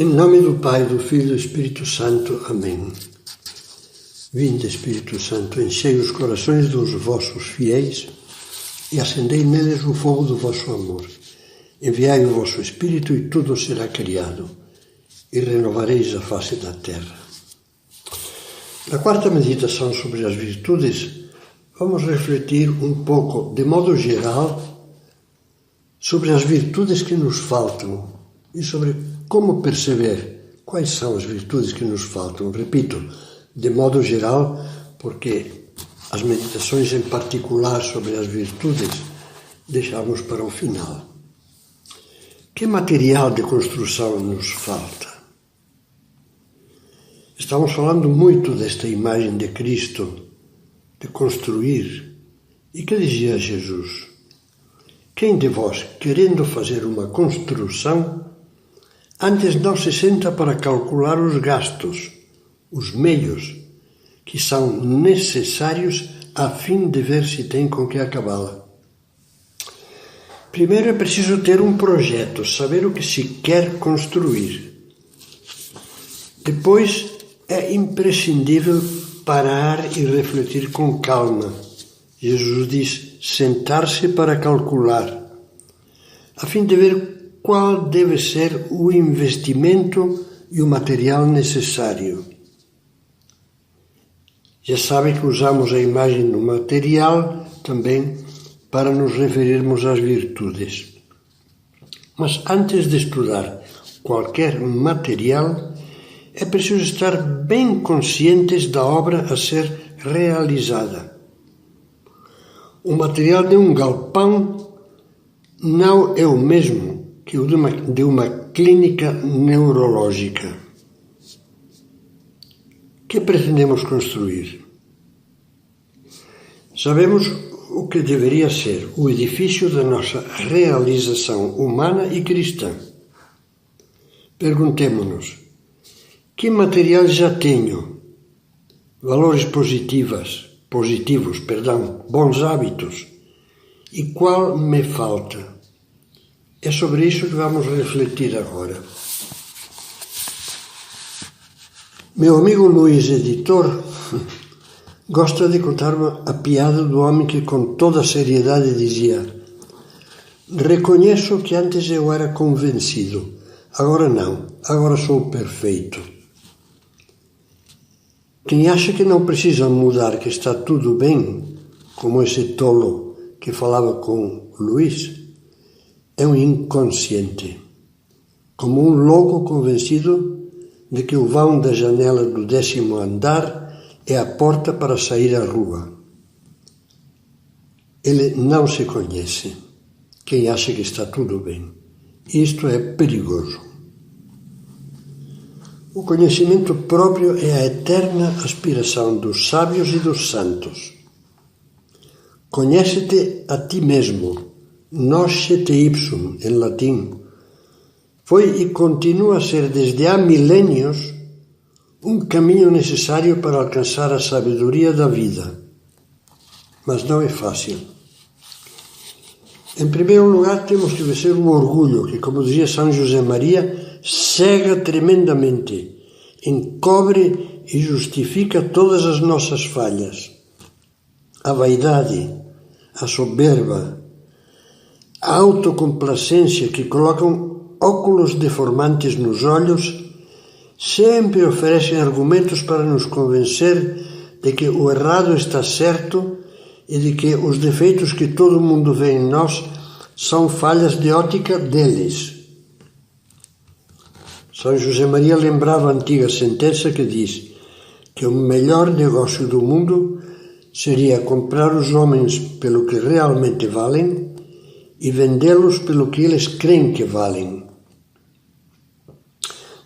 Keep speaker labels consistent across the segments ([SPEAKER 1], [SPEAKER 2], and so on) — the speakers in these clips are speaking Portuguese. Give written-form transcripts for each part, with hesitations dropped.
[SPEAKER 1] Em nome do Pai, do Filho e do Espírito Santo. Amém. Vinde, Espírito Santo, enchei os corações dos vossos fiéis e acendei neles o fogo do vosso amor. Enviai o vosso Espírito e tudo será criado, e renovareis a face da terra. Na quarta meditação sobre as virtudes, vamos refletir um pouco, de modo geral, sobre as virtudes que nos faltam e sobre como perceber quais são as virtudes que nos faltam. Repito, de modo geral, porque as meditações em particular sobre as virtudes deixamos para o final. Que material de construção nos falta? Estamos falando muito desta imagem de Cristo, de construir. E que dizia Jesus? Quem de vós, querendo fazer uma construção, antes não se senta para calcular os gastos, os meios, que são necessários a fim de ver se tem com que acabá-la? Primeiro é preciso ter um projeto, saber o que se quer construir. Depois é imprescindível parar e refletir com calma. Jesus diz, sentar-se para calcular, a fim de ver qual deve ser o investimento e o material necessário. Já sabe que usamos a imagem do material também para nos referirmos às virtudes. Mas antes de estudar qualquer material, é preciso estar bem conscientes da obra a ser realizada. O material de um galpão não é o mesmo que o de uma clínica neurológica. Que pretendemos construir? Sabemos o que deveria ser o edifício da nossa realização humana e cristã. Perguntemo-nos, que material já tenho? Valores positivos, bons hábitos. E qual me falta? É sobre isso que vamos refletir agora. Meu amigo Luís, editor, gosta de contar a piada do homem que com toda seriedade dizia: reconheço que antes eu era convencido, agora não, agora sou perfeito. Quem acha que não precisa mudar, que está tudo bem, como esse tolo que falava com Luís, é um inconsciente, como um louco convencido de que o vão da janela do 10º andar é a porta para sair à rua. Ele não se conhece, quem acha que está tudo bem. Isto é perigoso. O conhecimento próprio é a eterna aspiração dos sábios e dos santos. Conhece-te a ti mesmo, noscete ipsum, em latim. Foi e continua a ser desde há milênios um caminho necessário para alcançar a sabedoria da vida. Mas não é fácil. Em primeiro lugar, temos que vencer o orgulho, que, como dizia São José Maria, cega tremendamente, encobre e justifica todas as nossas falhas. A vaidade, a soberba, a autocomplacência que colocam óculos deformantes nos olhos, sempre oferecem argumentos para nos convencer de que o errado está certo e de que os defeitos que todo mundo vê em nós são falhas de ótica deles. São José Maria lembrava a antiga sentença que diz que o melhor negócio do mundo seria comprar os homens pelo que realmente valem e vendê-los pelo que eles creem que valem.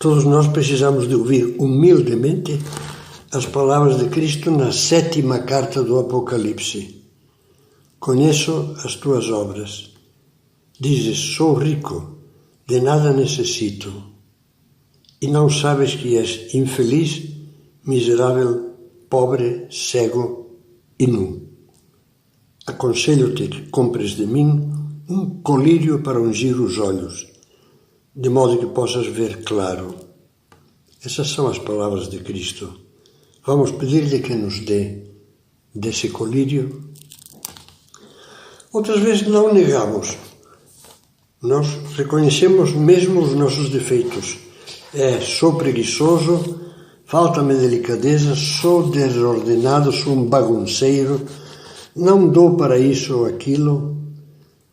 [SPEAKER 1] Todos nós precisamos de ouvir humildemente as palavras de Cristo na 7ª carta do Apocalipse. Conheço as tuas obras. Dizes, sou rico, de nada necessito. E não sabes que és infeliz, miserável, pobre, cego e nu. Aconselho-te que compres de mim um colírio para ungir os olhos, de modo que possas ver claro. Essas são as palavras de Cristo. Vamos pedir-lhe que nos dê desse colírio. Outras vezes não negamos. Nós reconhecemos mesmo os nossos defeitos. Sou preguiçoso, falta-me delicadeza, sou desordenado, sou um bagunceiro, não dou para isso ou aquilo.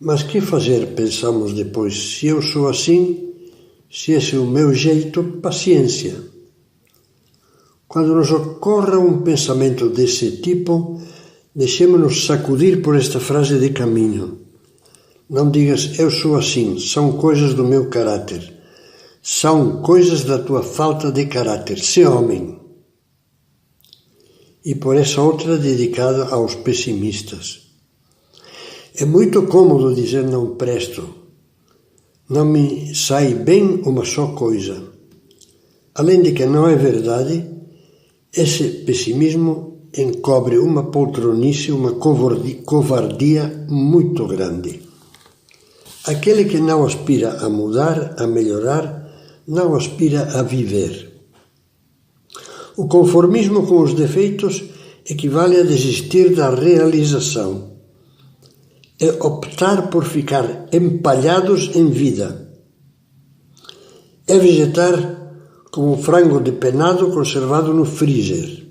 [SPEAKER 1] Mas que fazer, pensamos depois? Se eu sou assim, se esse é o meu jeito, paciência. Quando nos ocorra um pensamento desse tipo, deixemos-nos sacudir por esta frase de caminho. Não digas, eu sou assim, são coisas do meu caráter. São coisas da tua falta de caráter. Sê homem. E por essa outra dedicada aos pessimistas. É muito cômodo dizer não presto. Não me sai bem uma só coisa. Além de que não é verdade, esse pessimismo encobre uma poltronice, uma covardia muito grande. Aquele que não aspira a mudar, a melhorar, não aspira a viver. O conformismo com os defeitos equivale a desistir da realização. É optar por ficar empalhados em vida. É vegetar como um frango depenado conservado no freezer.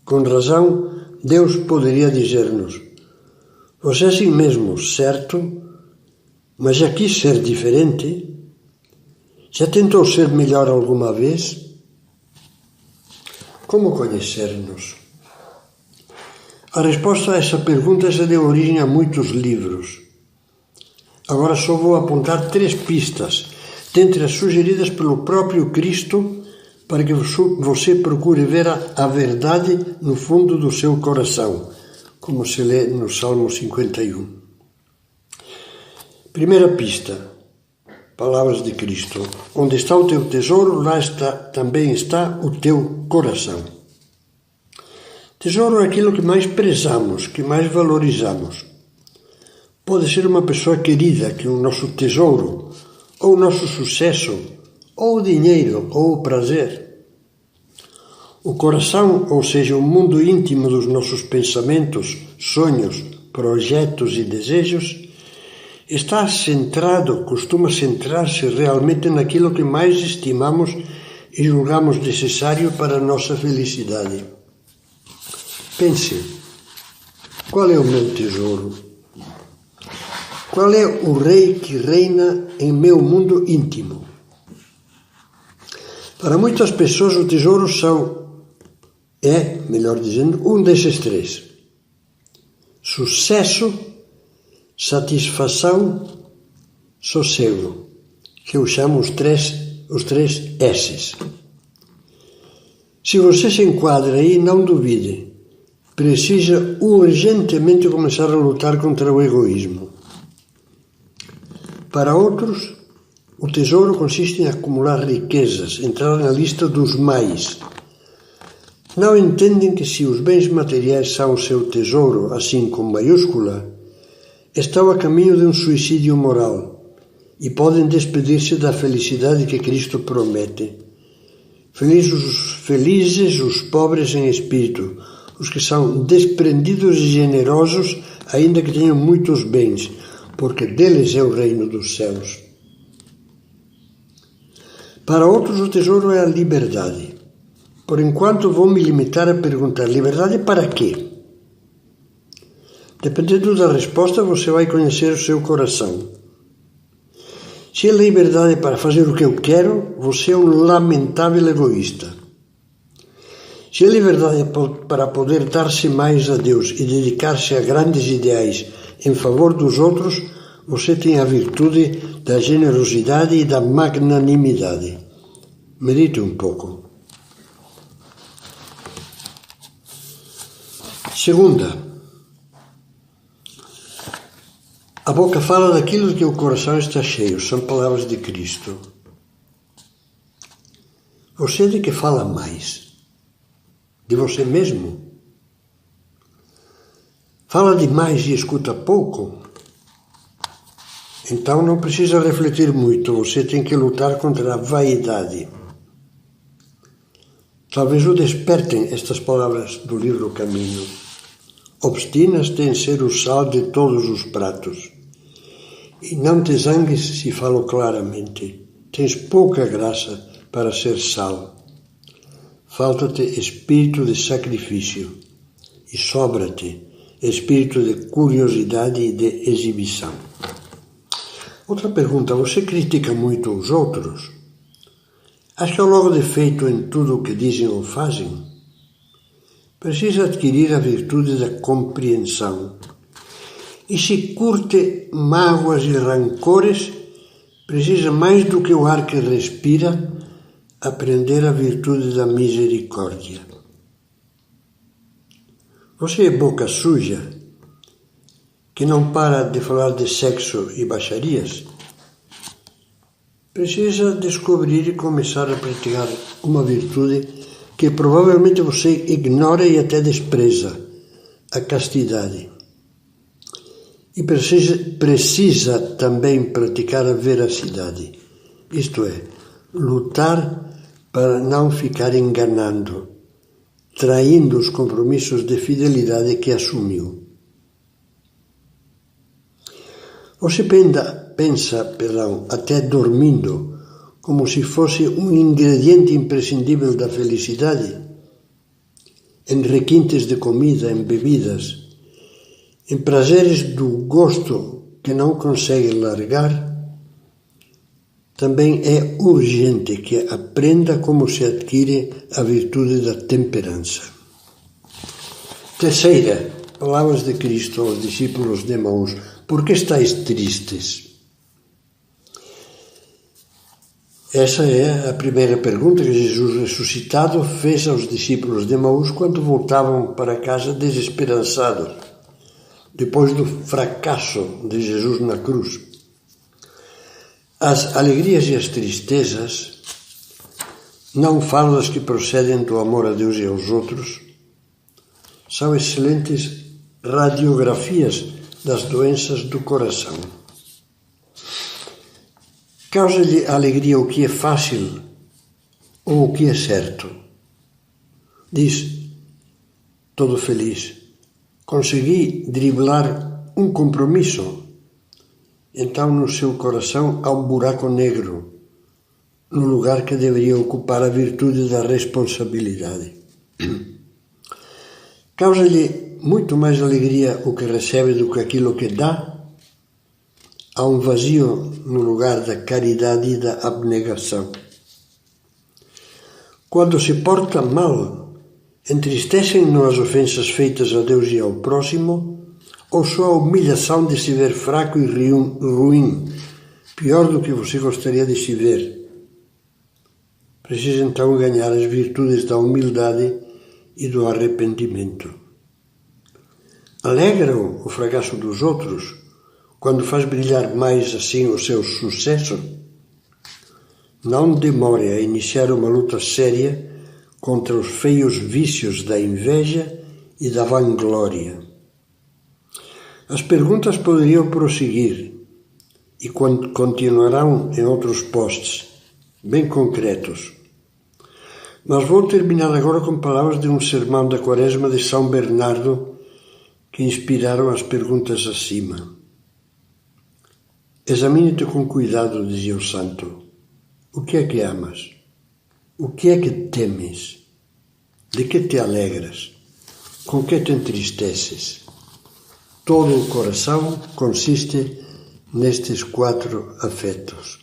[SPEAKER 1] Com razão, Deus poderia dizer-nos: você é assim mesmo, certo? Mas já quis ser diferente? Já tentou ser melhor alguma vez? Como conhecer-nos? A resposta a essa pergunta já deu origem a muitos livros. Agora só vou apontar 3 pistas, dentre as sugeridas pelo próprio Cristo, para que você procure ver a verdade no fundo do seu coração, como se lê no Salmo 51. Primeira pista, palavras de Cristo. Onde está o teu tesouro, lá também está o teu coração. Tesouro é aquilo que mais prezamos, que mais valorizamos. Pode ser uma pessoa querida, que é o nosso tesouro, ou o nosso sucesso, ou o dinheiro, ou o prazer. O coração, ou seja, o mundo íntimo dos nossos pensamentos, sonhos, projetos e desejos, está centrado, costuma centrar-se realmente naquilo que mais estimamos e julgamos necessário para a nossa felicidade. Pense, qual é o meu tesouro? Qual é o rei que reina em meu mundo íntimo? Para muitas pessoas o tesouro melhor dizendo, um desses 3. Sucesso, satisfação, sossego, que eu chamo os três S's. Se você se enquadra aí, não duvide. Precisa urgentemente começar a lutar contra o egoísmo. Para outros, o tesouro consiste em acumular riquezas, entrar na lista dos mais. Não entendem que se os bens materiais são o seu tesouro, assim com maiúscula, estão a caminho de um suicídio moral e podem despedir-se da felicidade que Cristo promete. Felizes os pobres em espírito, os que são desprendidos e generosos, ainda que tenham muitos bens, porque deles é o reino dos céus. Para outros o tesouro é a liberdade. Por enquanto vou me limitar a perguntar: liberdade para quê? Dependendo da resposta, você vai conhecer o seu coração. Se é liberdade para fazer o que eu quero, você é um lamentável egoísta. Se é liberdade para poder dar-se mais a Deus e dedicar-se a grandes ideais em favor dos outros, você tem a virtude da generosidade e da magnanimidade. Medite um pouco. Segunda, a boca fala daquilo que o coração está cheio, são palavras de Cristo. Você é de que fala mais? De você mesmo? Fala demais e escuta pouco? Então não precisa refletir muito, você tem que lutar contra a vaidade. Talvez o despertem estas palavras do livro Caminho. Obstinas-te em ser o sal de todos os pratos. E não te zangues se falo claramente. Tens pouca graça para ser sal. Falta-te espírito de sacrifício. E sobra-te espírito de curiosidade e de exibição. Outra pergunta, você critica muito os outros? Acha logo defeito em tudo o que dizem ou fazem? Precisa adquirir a virtude da compreensão. E se curte mágoas e rancores, precisa mais do que o ar que respira, aprender a virtude da misericórdia. Você é boca suja, que não para de falar de sexo e baixarias? Precisa descobrir e começar a praticar uma virtude que provavelmente você ignora e até despreza, a castidade. E precisa também praticar a veracidade, isto é, lutar para não ficar enganando, traindo os compromissos de fidelidade que assumiu. Você pensa, até dormindo, como se fosse um ingrediente imprescindível da felicidade, em requintes de comida, em bebidas, em prazeres do gosto que não consegue largar. Também é urgente que aprenda como se adquire a virtude da temperança. Terceira, palavras de Cristo aos discípulos de Emaús. Por que estáis tristes? Essa é a primeira pergunta que Jesus ressuscitado fez aos discípulos de Emaús quando voltavam para casa desesperançados, depois do fracasso de Jesus na cruz. As alegrias e as tristezas, não falo das que procedem do amor a Deus e aos outros, são excelentes radiografias das doenças do coração. Causa-lhe alegria o que é fácil ou o que é certo. Diz, todo feliz, consegui driblar um compromisso. Então no seu coração há um buraco negro, no lugar que deveria ocupar a virtude da responsabilidade. Causa-lhe muito mais alegria o que recebe do que aquilo que dá. Há um vazio no lugar da caridade e da abnegação. Quando se porta mal, entristecem-no as ofensas feitas a Deus e ao próximo, ou só a humilhação de se ver fraco e ruim, pior do que você gostaria de se ver. Precisa então ganhar as virtudes da humildade e do arrependimento. Alegra-o fracasso dos outros, quando faz brilhar mais assim o seu sucesso? Não demore a iniciar uma luta séria contra os feios vícios da inveja e da vanglória. As perguntas poderiam prosseguir e continuarão em outros posts, bem concretos. Mas vou terminar agora com palavras de um sermão da Quaresma de São Bernardo que inspiraram as perguntas acima. Examine-te com cuidado, dizia o santo. O que é que amas? O que é que temes? De que te alegras? Com que te entristeces? Todo o coração consiste nestes 4 afetos.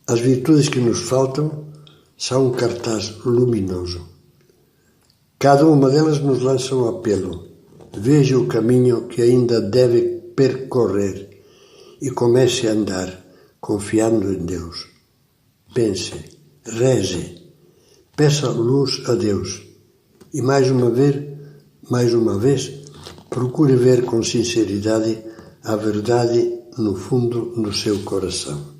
[SPEAKER 1] As virtudes que nos faltam são um cartaz luminoso. Cada uma delas nos lança um apelo. Veja o caminho que ainda deve percorrer e comece a andar confiando em Deus. Pense, reze, peça luz a Deus e mais uma vez, procure ver com sinceridade a verdade no fundo do seu coração.